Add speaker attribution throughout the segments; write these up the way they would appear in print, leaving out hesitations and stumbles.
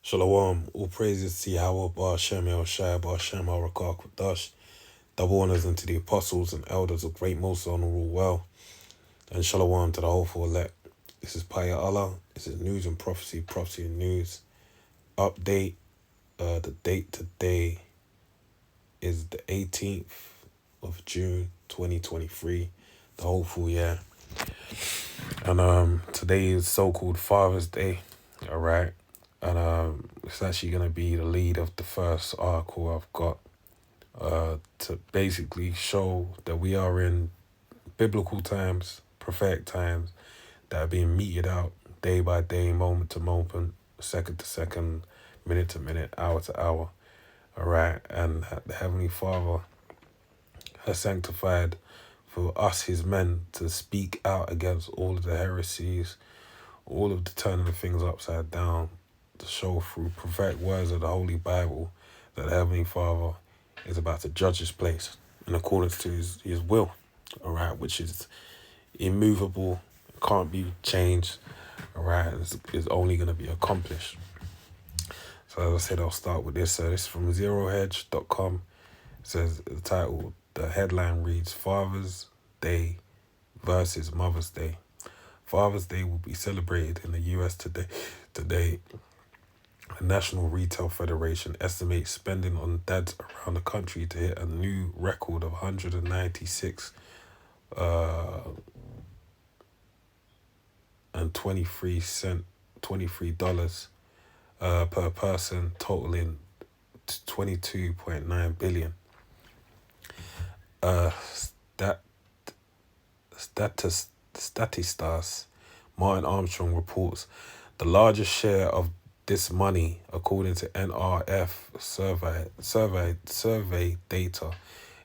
Speaker 1: Shalom, all praises to Yahweh, Bar Shem El Shai, Bar Shem El Rakak Dash. Double honors unto the apostles and elders of great most honorable well. And shalom to the hopeful elect. This is Paya Allah. This is news and prophecy, prophecy and news. Update. The date today is the 18th of June, 2023. The hopeful year. And today is so-called Father's Day. All right. And it's actually going to be the lead of the first article I've got to basically show that we are in biblical times, prophetic times that are being meted out day by day, moment to moment, second to second, minute to minute, hour to hour. All right. And the Heavenly Father has sanctified for us, his men, to speak out against all of the heresies, all of the turning of things upside down, to show through prophetic words of the Holy Bible that the Heavenly Father is about to judge his place in accordance to his will, all right, which is immovable, can't be changed, all right, is only going to be accomplished. So as I said, I'll start with this. This is from zerohedge.com. It says the headline reads, Father's Day versus Mother's Day. Father's Day will be celebrated in the US today. The National Retail Federation estimates spending on dads around the country to hit a new record of 196 and 23 dollars per person, totaling 22.9 billion. Statistars Martin Armstrong reports the largest share of this money, according to NRF survey data,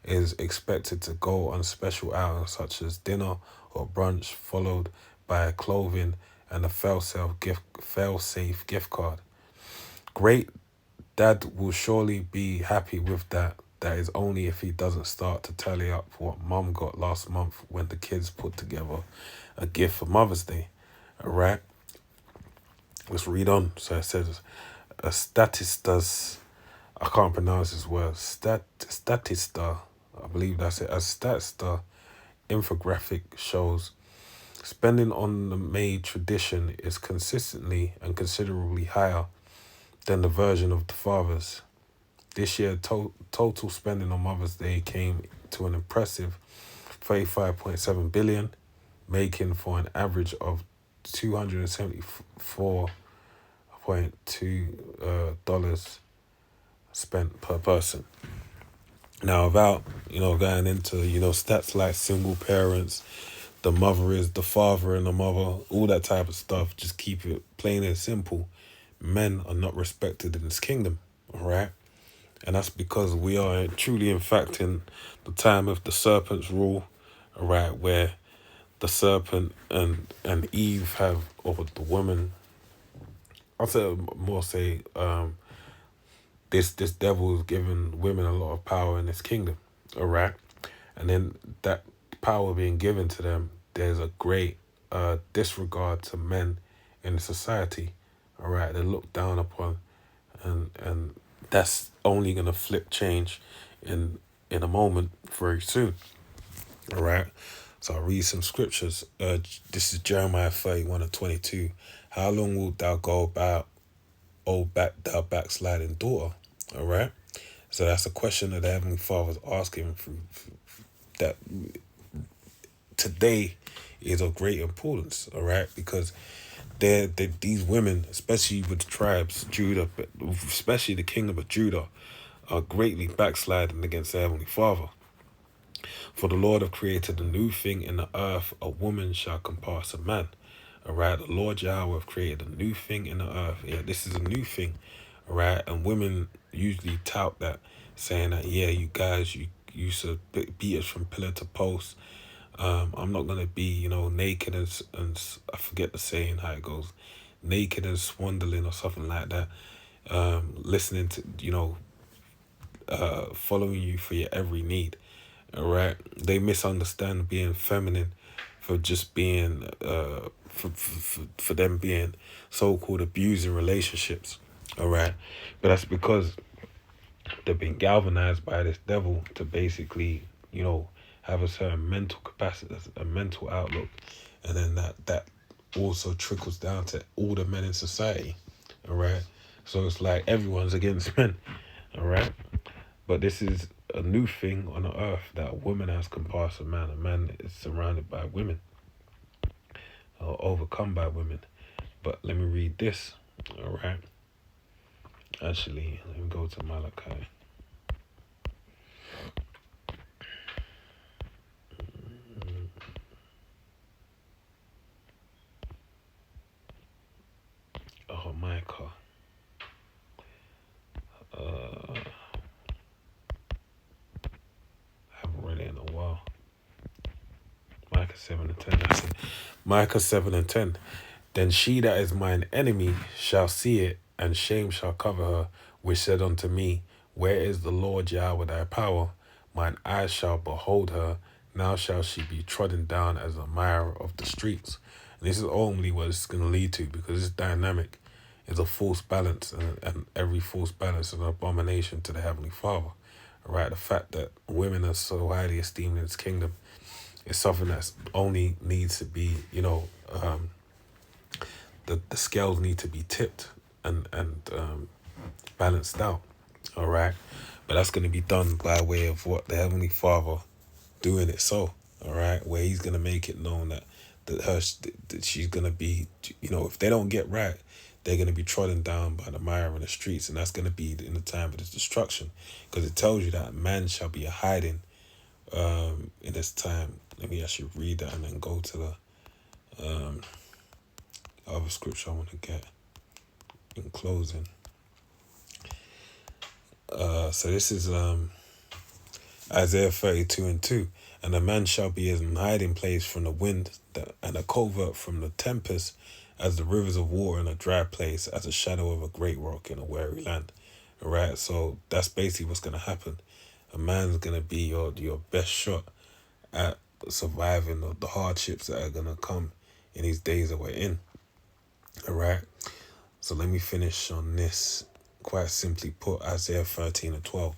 Speaker 1: is expected to go on special outings such as dinner or brunch, followed by clothing and a fail-safe gift card. Great dad will surely be happy with that. That is only if he doesn't start to tally up what mum got last month when the kids put together a gift for Mother's Day. All right. Let's read on. So it says, a Statistas, I can't pronounce this word, Statista, I believe that's it. A Statista infographic shows spending on the maid tradition is consistently and considerably higher than the version of the fathers. This year, total spending on Mother's Day came to an impressive 35.7 billion, making for an average of $274.2 spent per person. Now, without going into stats like single parents, the mother is the father and the mother, all that type of stuff, just keep it plain and simple. Men are not respected in this kingdom, all right? And that's because we are truly, in fact, in the time of the serpent's rule, all right, where the serpent and Eve have, or the woman, this devil is giving women a lot of power in this kingdom, all right? And then that power being given to them, there's a great disregard to men in the society, all right? They're looked down upon, and that's only going to change in a moment very soon, all right? So I'll read some scriptures. This is Jeremiah 31:22. How long wilt thou go about, thou backsliding daughter? All right. So that's a question that the Heavenly Father is asking that today is of great importance. All right, because these women, especially with the tribes, Judah, especially the kingdom of Judah, are greatly backsliding against the Heavenly Father. For the Lord have created a new thing in the earth, a woman shall compass a man. All right, the Lord Yahweh have created a new thing in the earth. Yeah, this is a new thing. All right, and women usually tout that, saying that, yeah, you guys, you used to beat us from pillar to post. I'm not gonna be, naked and I forget the saying how it goes, naked and swindling or something like that. Listening to, following you for your every need. All right, they misunderstand being feminine for just being for them being so-called abusing relationships. All right, but that's because they've been galvanized by this devil to basically, have a certain mental capacity, a mental outlook, and then that also trickles down to all the men in society. All right, so it's like everyone's against men. All right, but this is a new thing on the earth that a woman has compassed a man. A man is surrounded by women or overcome by women. But let me read this. All right. Actually, let me go to Malachi. Oh, Micah. I haven't read it in a while. Micah 7 and 10. That's it. Micah 7 and 10. Then she that is mine enemy shall see it, and shame shall cover her, which said unto me, where is the Lord Yahweh thy power? Mine eyes shall behold her. Now shall she be trodden down as a mire of the streets. And this is only what it's going to lead to, because this dynamic is a false balance, and every false balance is an abomination to the Heavenly Father. All right, the fact that women are so highly esteemed in His kingdom is something that's only needs to be, the scales need to be tipped and balanced out. All right, but that's going to be done by way of what the Heavenly Father doing it so. All right, where He's going to make it known that she's going to be, if they don't get right, they're going to be trodden down by the mire in the streets, and that's going to be in the time of this destruction, because it tells you that man shall be a hiding in this time. Let me actually read that and then go to the other scripture I want to get in closing. So this is Isaiah 32 and 2. And a man shall be as an hiding place from the wind, and a covert from the tempest, as the rivers of water in a dry place, as a shadow of a great rock in a weary land. All right, so that's basically what's going to happen. A man's going to be your best shot at surviving the hardships that are going to come in these days that we're in. All right, so let me finish on this. Quite simply put, Isaiah 13 and 12.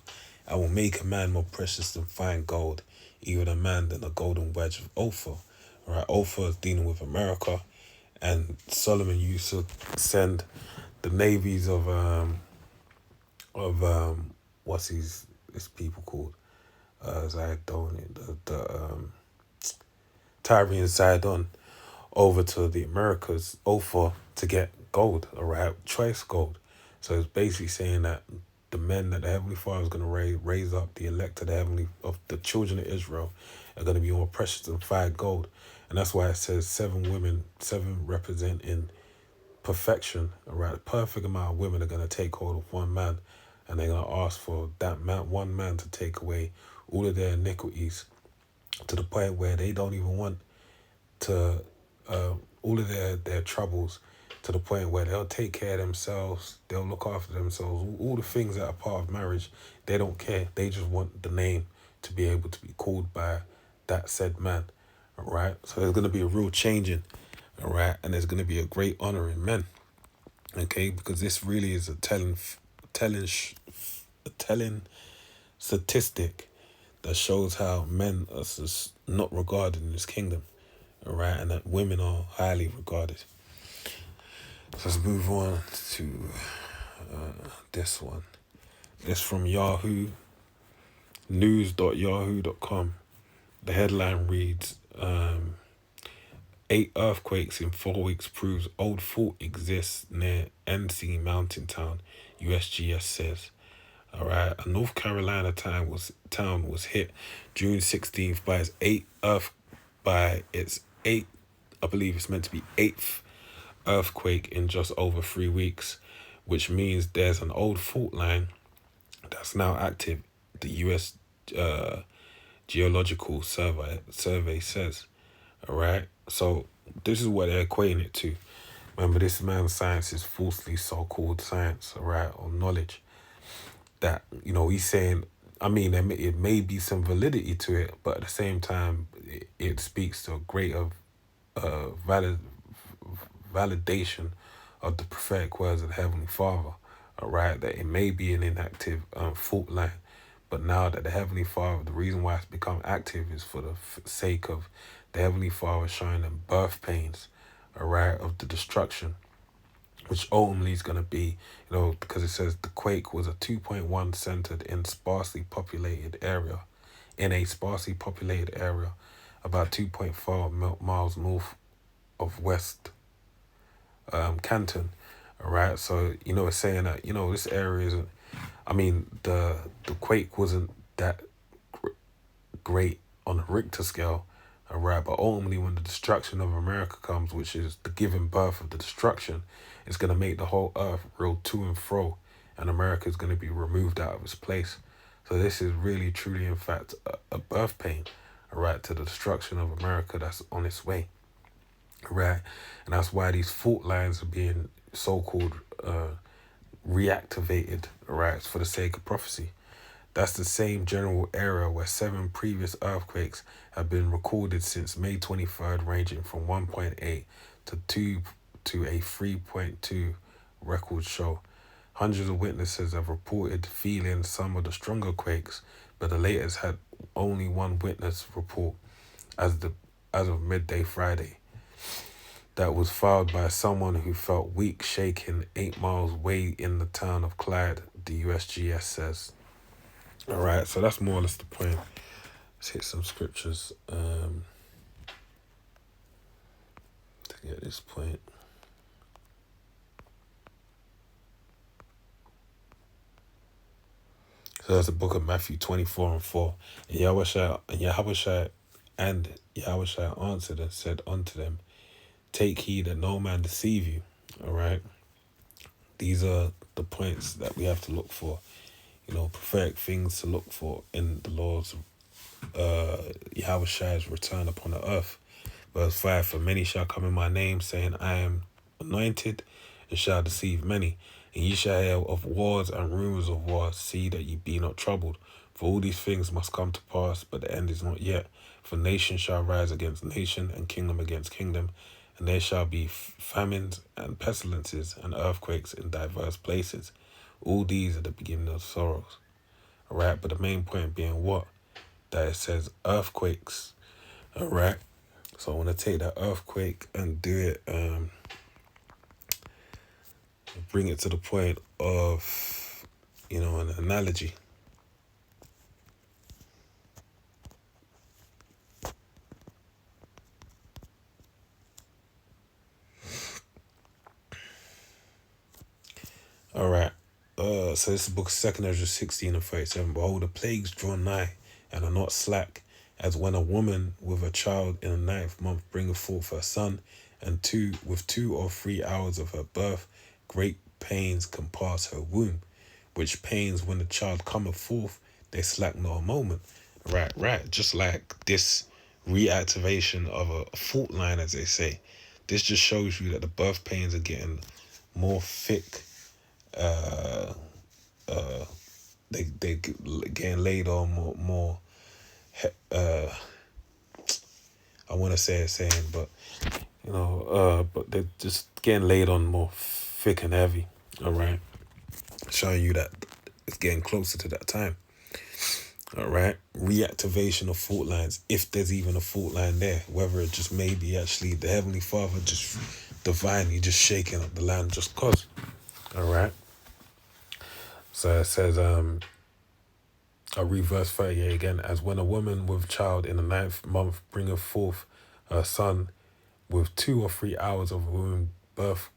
Speaker 1: I will make a man more precious than fine gold, even a man than a golden wedge of Ophir. All right, Ophir is dealing with America, and Solomon used to send the navies of what's his people called, Zidon, the Tyre and Zidon, over to the Americas, Ophir, to get gold, all right, choice gold. So it's basically saying that the men that the Heavenly Father is going to raise up, the elect of the children of Israel, are going to be more precious than fine gold. And that's why it says 7 women, 7 representing perfection, all right? The perfect amount of women are going to take hold of one man, and they're going to ask for that man, one man, to take away all of their iniquities, to the point where they don't even want to, all of their troubles, to the point where they'll take care of themselves, they'll look after themselves, all the things that are part of marriage, they don't care. They just want the name to be able to be called by that said man, all right? So there's going to be a real changing, all right? And there's going to be a great honor in men, okay? Because this really is a telling statistic that shows how men are just not regarded in this kingdom, all right? And that women are highly regarded. So let's move on to this one. It's from Yahoo, news.yahoo.com. The headline reads, 8 earthquakes in 4 weeks proves old fault exists near NC mountain town, USGS says. All right, a North Carolina town was hit June 16th by its 8th, I believe it's meant to be 8th earthquake in just over 3 weeks, which means there's an old fault line that's now active, the U.S. Geological Survey says. All right, so this is what they're equating it to. Remember, this man's science is falsely so-called science, all right, or knowledge. That, he's saying, I mean, it may be some validity to it, but at the same time, it speaks to a greater validation of the prophetic words of the Heavenly Father, all right, that it may be an inactive fault line, but now that the Heavenly Father, the reason why it's become active is for the sake of the Heavenly Father showing them birth pains, all right, of the destruction, which ultimately is going to be, because it says the quake was a 2.1 centered in a sparsely populated area, about 2.4 miles north of West Canton. All right, so it's saying that this area isn't. I mean, the quake wasn't that great on the Richter scale. All right, but ultimately, when the destruction of America comes, which is the giving birth of the destruction, it's gonna make the whole earth roll to and fro, and America is gonna be removed out of its place. So this is really, truly, in fact, a birth pain, all right, to the destruction of America that's on its way. Right, and that's why these fault lines are being so-called reactivated, right, for the sake of prophecy. That's the same general area where 7 previous earthquakes have been recorded since May 23rd, ranging from 1.8 to 2 to a 3.2 records show. Hundreds of witnesses have reported feeling some of the stronger quakes, but the latest had only one witness report as of midday Friday. That was filed by someone who felt weak shaking 8 miles away in the town of Clyde, the USGS says. All right, so that's more or less the point. Let's hit some scriptures to get this point. So that's the book of Matthew 24:4. And Yahushua answered and said unto them, take heed that no man deceive you. All right. These are the points that we have to look for. Prophetic things to look for in the Lord's Yahushua's return upon the earth. Verse 5, for many shall come in my name, saying, I am anointed, and shall deceive many. And ye shall hear of wars and rumors of wars. See that ye be not troubled. For all these things must come to pass, but the end is not yet. For nation shall rise against nation, and kingdom against kingdom. And there shall be famines and pestilences and earthquakes in diverse places. All these are the beginning of sorrows. All right, but the main point being what? That it says earthquakes. All right. So I want to take that earthquake and do it, bring it to the point of, an analogy. All right. So this is the book of 2 Ezra 16:37. Behold, the plagues draw nigh and are not slack, as when a woman with a child in the 9th month bringeth forth her son, and with 2 or 3 hours of her birth, great pains compass her womb, which pains when the child cometh forth, they slack not a moment. Right. Just like this reactivation of a fault line, as they say. This just shows you that the birth pains are getting more thick. They getting laid on more. I want to say a saying, but but they're just getting laid on more thick and heavy. All right, showing you that it's getting closer to that time. All right, reactivation of fault lines, if there's even a fault line there, whether it just may be actually the Heavenly Father just divinely just shaking up the land just cause. All right. So it says, I'll read verse 38 again. As when a woman with child in the 9th month bringeth forth her son with 2 or 3 hours of womb birth,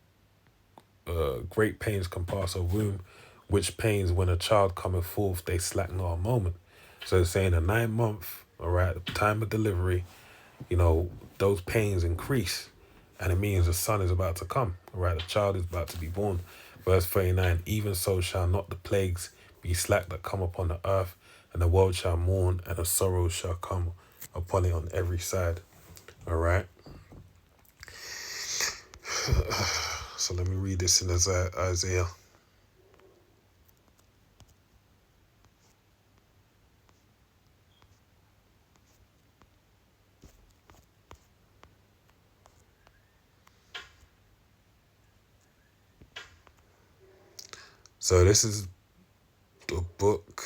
Speaker 1: great pains compass her womb, which pains when a child cometh forth, they slack not a moment. So it's saying the 9th month, all right, the time of delivery, those pains increase. And it means the son is about to come, all right, the child is about to be born. Verse 39, even so shall not the plagues be slack that come upon the earth, and the world shall mourn, and a sorrow shall come upon it on every side. All right. So let me read this in Isaiah. So this is the book.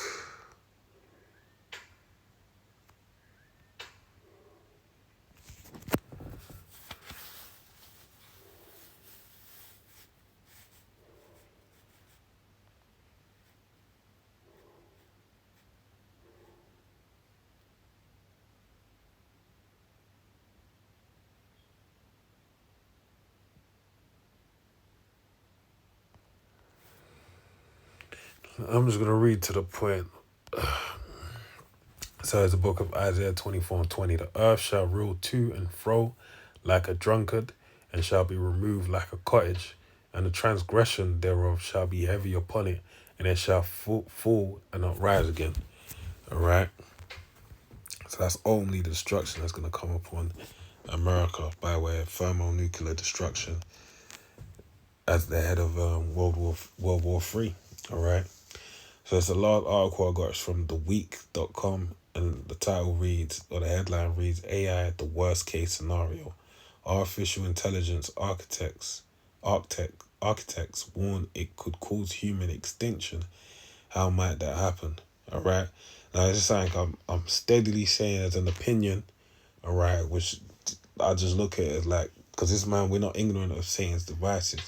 Speaker 1: I'm just gonna read to the point. So it's the book of Isaiah 24:20. The earth shall rule to and fro like a drunkard, and shall be removed like a cottage, and the transgression thereof shall be heavy upon it, and it shall fall and not rise again. All right. So that's only the destruction that's going to come upon America by way of thermonuclear destruction as the head of World War III. All right. So it's a large article I got. It's from theweek.com, and the title reads, or the headline reads, AI, the worst case scenario. Artificial intelligence architects warn it could cause human extinction. How might that happen? All right. Now it's just like I'm steadily saying as an opinion, all right, which I just look at it as like, because this man, we're not ignorant of Satan's devices,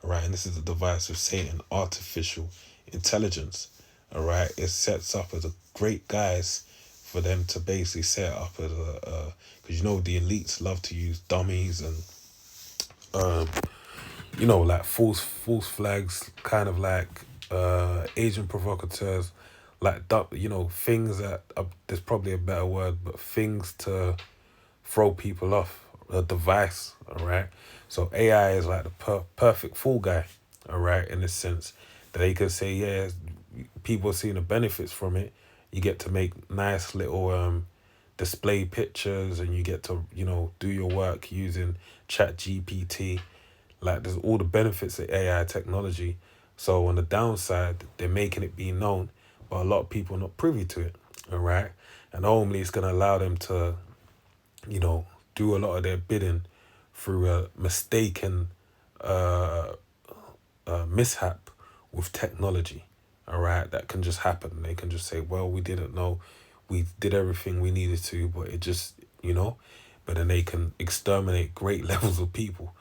Speaker 1: all right, and this is the device of Satan, artificial intelligence, all right. It sets up as a great guise for them to basically set up as a, because the elites love to use dummies and like false flags, kind of like Asian provocateurs, like things that there's probably a better word, but things to throw people off, a device, all right? So AI is like the perfect fool guy, all right, in the sense that they could say, yeah, people are seeing the benefits from it. You get to make nice little display pictures, and you get to, do your work using Chat GPT. Like, there's all the benefits of AI technology. So on the downside, they're making it be known, but a lot of people are not privy to it, all right? And only it's going to allow them to, do a lot of their bidding through a mistaken mishap with technology, all right? That can just happen. They can just say, well, we didn't know. We did everything we needed to, but it just, but then they can exterminate great levels of people,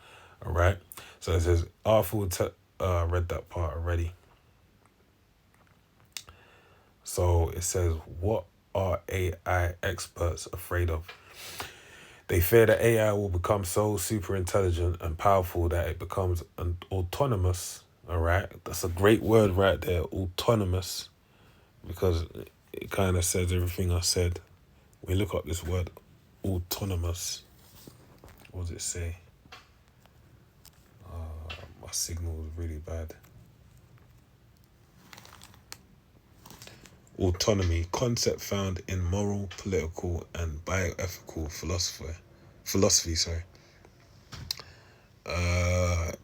Speaker 1: all right? So it says, Arthur read that part already. So it says, what are AI experts afraid of? They fear that AI will become so super intelligent and powerful that it becomes an autonomous. All right, that's a great word right there, autonomous, because it kind of says everything I said. We look up this word, autonomous. What does it say? My signal is really bad. Autonomy, concept found in moral, political, and bioethical philosophy.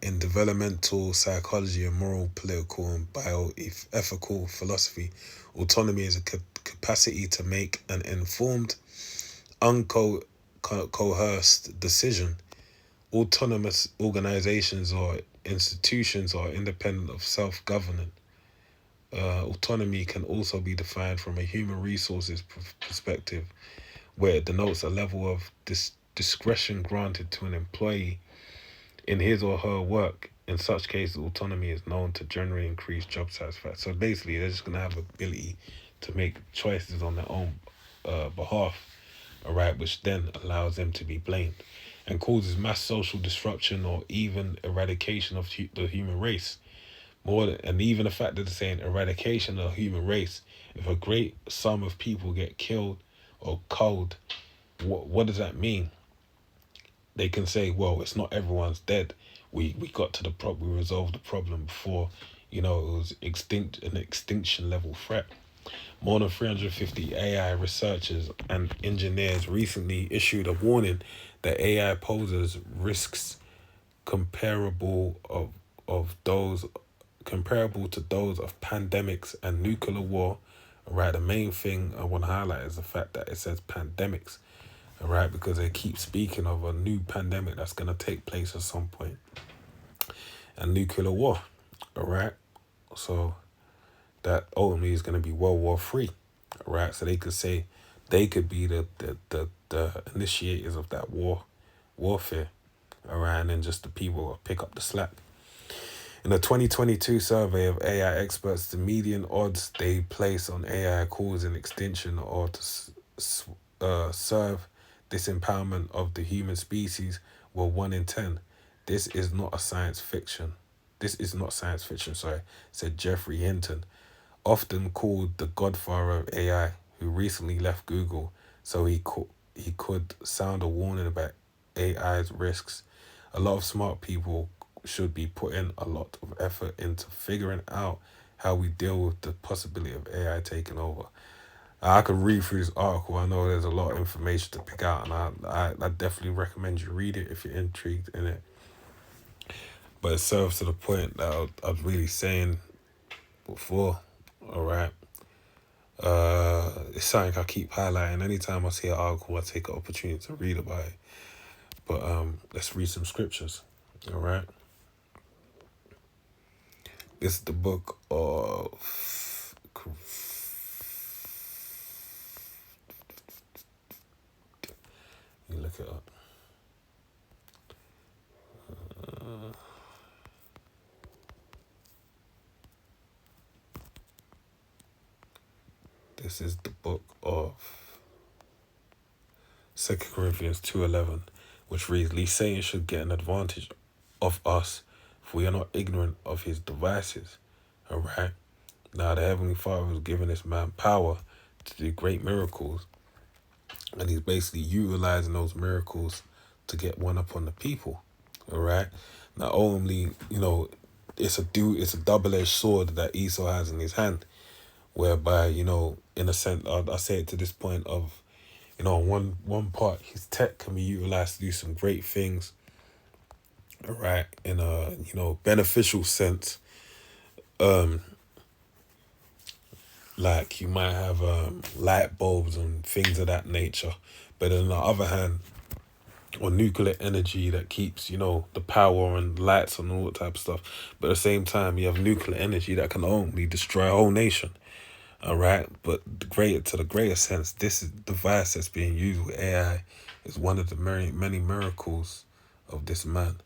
Speaker 1: In developmental psychology and moral, political, and bioethical philosophy, autonomy is a capacity to make an informed, uncoerced decision. Autonomous organizations or institutions are independent of self-governing. Autonomy can also be defined from a human resources perspective, where it denotes a level of discretion granted to an employee in his or her work. In such cases, autonomy is known to generally increase job satisfaction. So basically, they're just going to have ability to make choices on their own behalf, all right, which then allows them to be blamed and causes mass social disruption or even eradication of the human race. And even the fact that they're saying eradication of the human race, if a great sum of people get killed or culled, what does that mean? They can say, well, it's not everyone's dead. We got to the problem. We resolved the problem before, it was an extinction level threat. More than 350 AI researchers and engineers recently issued a warning that AI poses risks comparable to those of pandemics and nuclear war. All right, the main thing I want to highlight is the fact that it says pandemics. All right, because they keep speaking of a new pandemic that's going to take place at some point, and nuclear war. All right, So that ultimately is going to be World War III, right? So they could say they could be the initiators of that warfare, all right, and then just the people will pick up the slack. In a 2022 survey of AI experts, the median odds they place on AI causing extinction or to serve disempowerment of the human species were 1 in 10. This is not a science fiction. This is not science fiction, sorry, said Jeffrey Hinton, often called the godfather of AI, who recently left Google so he could sound a warning about AI's risks. A lot of smart people should be putting a lot of effort into figuring out how we deal with the possibility of AI taking over. I could read through this article. I know there's a lot of information to pick out, and I definitely recommend you read it if you're intrigued in it. But it serves to the point that I was really saying before, all right? It's something I keep highlighting. Anytime I see an article, I take an opportunity to read about it. But let's read some scriptures, all right? This is the book of... Let me look it up. This is the book of 2 Corinthians 2:11, which reads, "Lest Satan should get an advantage of us, if we are not ignorant of his devices." All right? Now, the Heavenly Father has given this man power to do great miracles, and he's basically utilizing those miracles to get one up on the people. All right? Now, ultimately, it's a double-edged sword that Esau has in his hand, whereby, in a sense, I say it to this point of, one part, his tech can be utilized to do some great things, all right, in a, beneficial sense. Like you might have light bulbs and things of that nature. But on the other hand, or nuclear energy that keeps, the power and lights and all that type of stuff. But at the same time, you have nuclear energy that can only destroy a whole nation. All right, but to the greater sense, this device that's being used with AI is one of the many miracles of this man.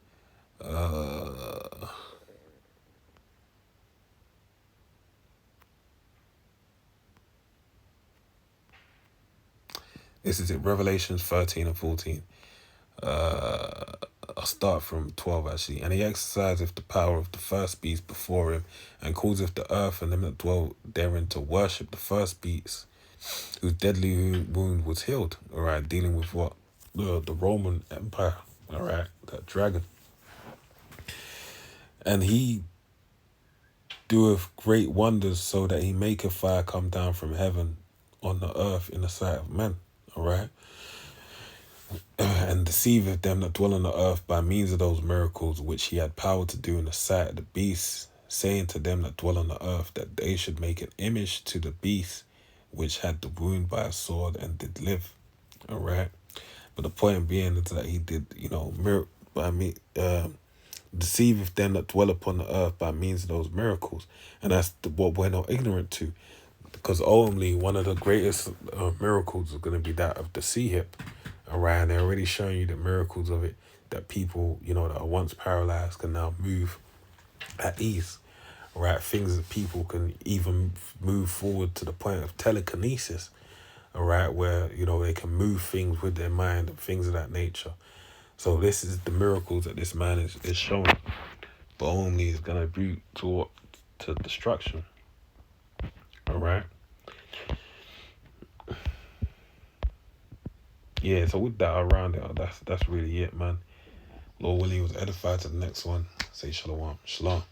Speaker 1: This is it, Revelations 13 and 14. I'll start from 12 actually. "And he exerciseth the power of the first beast before him, and causeth the earth and them that dwell therein to worship the first beast, whose deadly wound was healed." All right, dealing with what? The Roman Empire. All right, that dragon. "And he doeth great wonders, so that he maketh fire come down from heaven on the earth in the sight of men." All right. "And deceiveth them that dwell on the earth by means of those miracles which he had power to do in the sight of the beast, saying to them that dwell on the earth that they should make an image to the beast which had the wound by a sword and did live." All right. But the point being is that he did, deceiveth them that dwell upon the earth by means of those miracles. And that's what we're not ignorant to. Because ultimately, one of the greatest miracles is going to be that of the sea hip. All right, they're already showing you the miracles of it, that people, that are once paralyzed can now move at ease. All right, things that people can even move forward to the point of telekinesis. All right, where, they can move things with their mind and things of that nature. So this is the miracles that this man is showing. But only is going to be to destruction. All right. Yeah, so with that around it, that's really it, man. Lord willing, was edified to the next one. Say shalom. Shalom.